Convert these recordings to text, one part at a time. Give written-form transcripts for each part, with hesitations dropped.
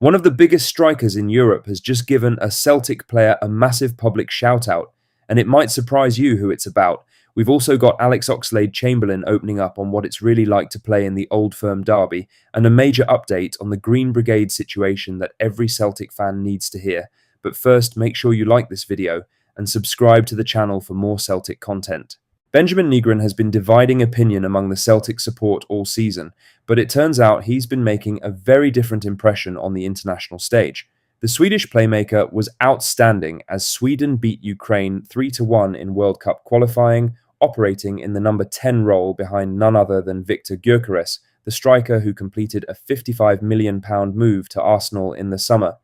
One of the biggest strikers in Europe has just given a Celtic player a massive public shout-out, and it might surprise you who it's about. We've also got Alex Oxlade Chamberlain opening up on what it's really like to play in the Old Firm derby, and a major update on the Green Brigade situation that every Celtic fan needs to hear. But first, make sure you like this video and subscribe to the channel for more Celtic content. Benjamin Nigron has been dividing opinion among the Celtic support all season, but it turns out he's been making a very different impression on the international stage. The Swedish playmaker was outstanding as Sweden beat Ukraine 3-1 in World Cup qualifying, operating in the number 10 role behind none other than Viktor Gyökeres, the striker who completed a £55 million move to Arsenal in the summer.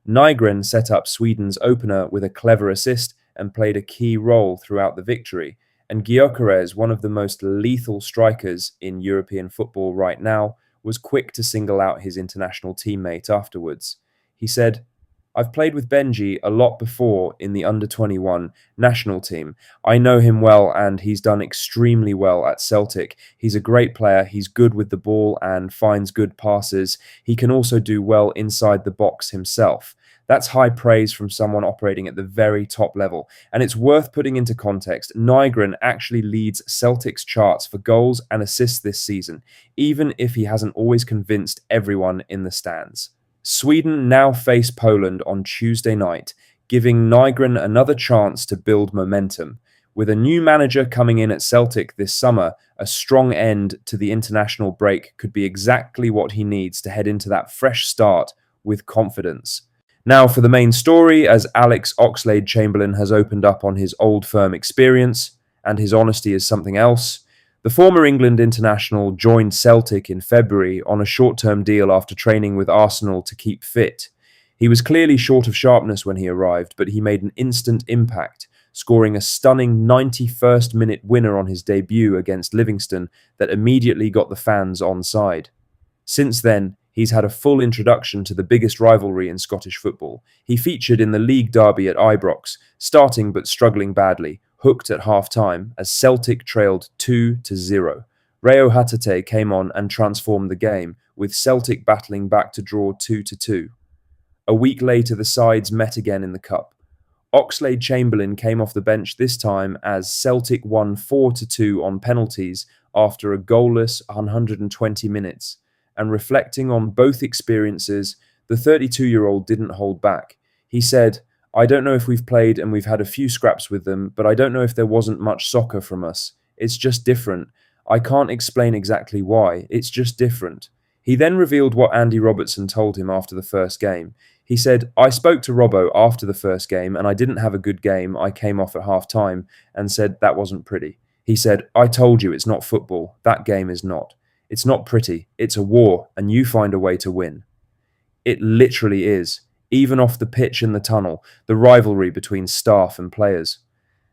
Nigron set up Sweden's opener with a clever assist and played a key role throughout the victory. And Gyökeres, one of the most lethal strikers in European football right now, was quick to single out his international teammate afterwards. He said, "I've played with Benji a lot before in the under-21 national team. I know him well and he's done extremely well at Celtic. He's a great player, he's good with the ball and finds good passes. He can also do well inside the box himself." That's high praise from someone operating at the very top level. And it's worth putting into context, Nigron actually leads Celtic's charts for goals and assists this season, even if he hasn't always convinced everyone in the stands. Sweden now face Poland on Tuesday night, giving Nigron another chance to build momentum. With a new manager coming in at Celtic this summer, a strong end to the international break could be exactly what he needs to head into that fresh start with confidence. Now for the main story, as Alex Oxlade Chamberlain has opened up on his Old Firm experience, and his honesty is something else. The former England international joined Celtic in February on a short-term deal after training with Arsenal to keep fit. He was clearly short of sharpness when he arrived, but he made an instant impact, scoring a stunning 91st minute winner on his debut against Livingston that immediately got the fans on side. Since then, he's had a full introduction to the biggest rivalry in Scottish football. He featured in the league derby at Ibrox, starting but struggling badly, hooked at half-time as Celtic trailed 2-0. Reo Hatate came on and transformed the game, with Celtic battling back to draw 2-2. A week later, the sides met again in the Cup. Oxlade Chamberlain came off the bench this time as Celtic won 4-2 on penalties after a goalless 120 minutes. And reflecting on both experiences, the 32-year-old didn't hold back. He said, "I don't know if we've played and we've had a few scraps with them, but I don't know if there wasn't much soccer from us. It's just different. I can't explain exactly why. It's just different." He then revealed what Andy Robertson told him after the first game. He said, "I spoke to Robbo after the first game and I didn't have a good game. I came off at half-time and said that wasn't pretty." He said, "I told you it's not football. That game is not. It's not pretty. It's a war, and you find a way to win." It literally is. Even off the pitch in the tunnel, the rivalry between staff and players.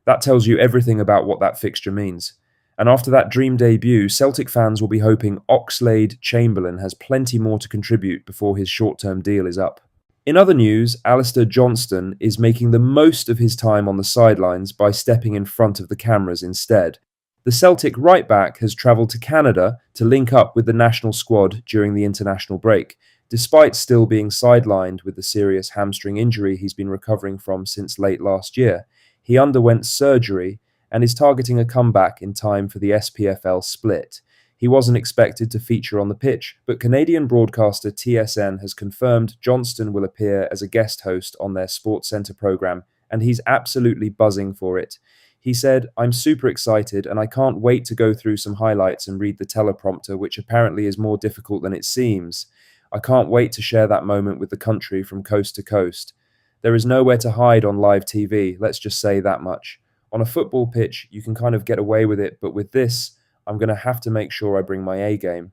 That tells you everything about what that fixture means. And after that dream debut, Celtic fans will be hoping Oxlade Chamberlain has plenty more to contribute before his short-term deal is up. In other news, Alister Johnston is making the most of his time on the sidelines by stepping in front of the cameras instead. The Celtic right-back has travelled to Canada to link up with the national squad during the international break, despite still being sidelined with the serious hamstring injury he's been recovering from since late last year. He underwent surgery and is targeting a comeback in time for the SPFL split. He wasn't expected to feature on the pitch, but Canadian broadcaster TSN has confirmed Johnston will appear as a guest host on their Sports Centre programme, and he's absolutely buzzing for it. He said, "I'm super excited and I can't wait to go through some highlights and read the teleprompter, which apparently is more difficult than it seems. I can't wait to share that moment with the country from coast to coast. There is nowhere to hide on live TV, let's just say that much. On a football pitch, you can kind of get away with it, but with this, I'm going to have to make sure I bring my A game."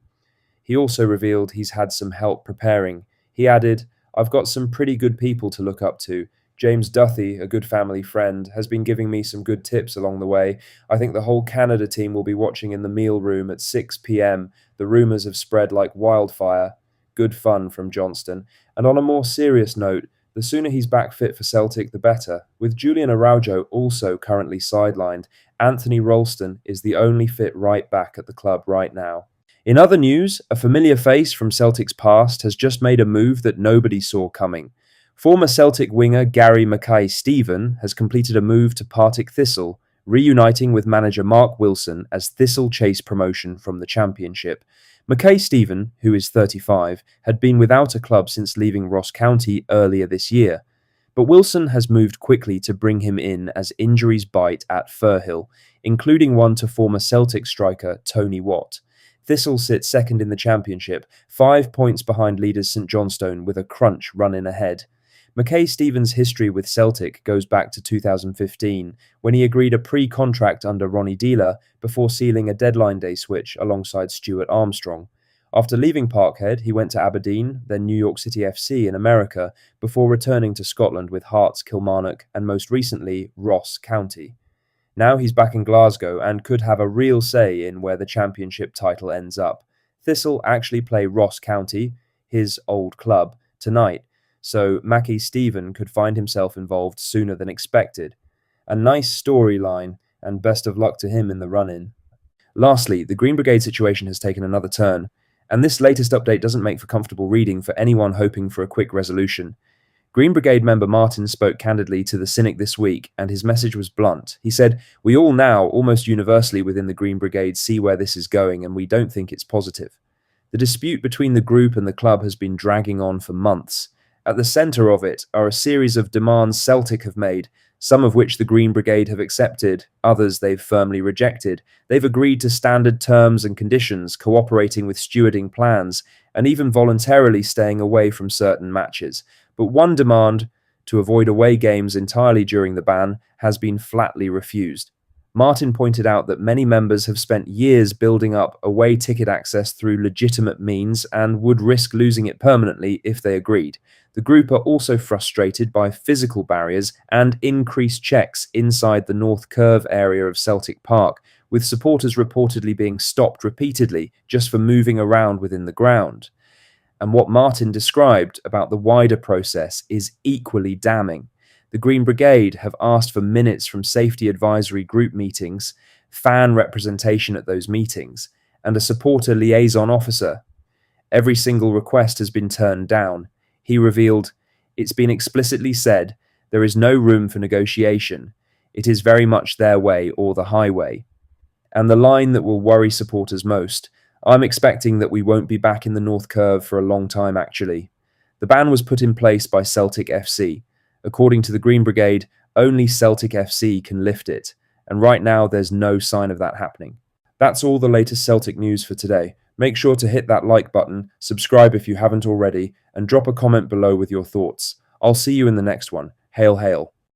He also revealed he's had some help preparing. He added, "I've got some pretty good people to look up to. James Duthie, a good family friend, has been giving me some good tips along the way. I think the whole Canada team will be watching in the meal room at 6 p.m. The rumours have spread like wildfire." Good fun from Johnston. And on a more serious note, the sooner he's back fit for Celtic, the better. With Julian Araujo also currently sidelined, Anthony Ralston is the only fit right back at the club right now. In other news, a familiar face from Celtic's past has just made a move that nobody saw coming. Former Celtic winger Gary MackaySteven has completed a move to Partick Thistle, reuniting with manager Mark Wilson as Thistle chase promotion from the Championship. MackaySteven, who is 35, had been without a club since leaving Ross County earlier this year. But Wilson has moved quickly to bring him in as injuries bite at Firhill, including one to former Celtic striker Tony Watt. Thistle sits second in the Championship, 5 points behind leaders St Johnston with a crunch run in ahead. MackaySteven's history with Celtic goes back to 2015, when he agreed a pre-contract under Ronnie Dealer before sealing a deadline day switch alongside Stuart Armstrong. After leaving Parkhead, he went to Aberdeen, then New York City FC in America, before returning to Scotland with Hearts, Kilmarnock, and most recently, Ross County. Now he's back in Glasgow and could have a real say in where the Championship title ends up. Thistle actually play Ross County, his old club, tonight, so MackaySteven could find himself involved sooner than expected. A nice storyline, and best of luck to him in the run-in. Lastly, the Green Brigade situation has taken another turn, and this latest update doesn't make for comfortable reading for anyone hoping for a quick resolution. Green Brigade member Martin spoke candidly to the Cynic this week, and his message was blunt. He said, "We all now, almost universally within the Green Brigade, see where this is going, and we don't think it's positive. The dispute between the group and the club has been dragging on for months. At the centre of it are a series of demands Celtic have made, some of which the Green Brigade have accepted, others they've firmly rejected. They've agreed to standard terms and conditions, cooperating with stewarding plans, and even voluntarily staying away from certain matches. But one demand, to avoid away games entirely during the ban, has been flatly refused." Martin pointed out that many members have spent years building up away ticket access through legitimate means and would risk losing it permanently if they agreed. The group are also frustrated by physical barriers and increased checks inside the North Curve area of Celtic Park, with supporters reportedly being stopped repeatedly just for moving around within the ground. And what Martin described about the wider process is equally damning. The Green Brigade have asked for minutes from safety advisory group meetings, fan representation at those meetings, and a supporter liaison officer. Every single request has been turned down. He revealed, "It's been explicitly said there is no room for negotiation. It is very much their way or the highway." And the line that will worry supporters most, "I'm expecting that we won't be back in the North Curve for a long time actually." The ban was put in place by Celtic FC. According to the Green Brigade, only Celtic FC can lift it, and right now there's no sign of that happening. That's all the latest Celtic news for today. Make sure to hit that like button, subscribe if you haven't already, and drop a comment below with your thoughts. I'll see you in the next one. Hail, hail.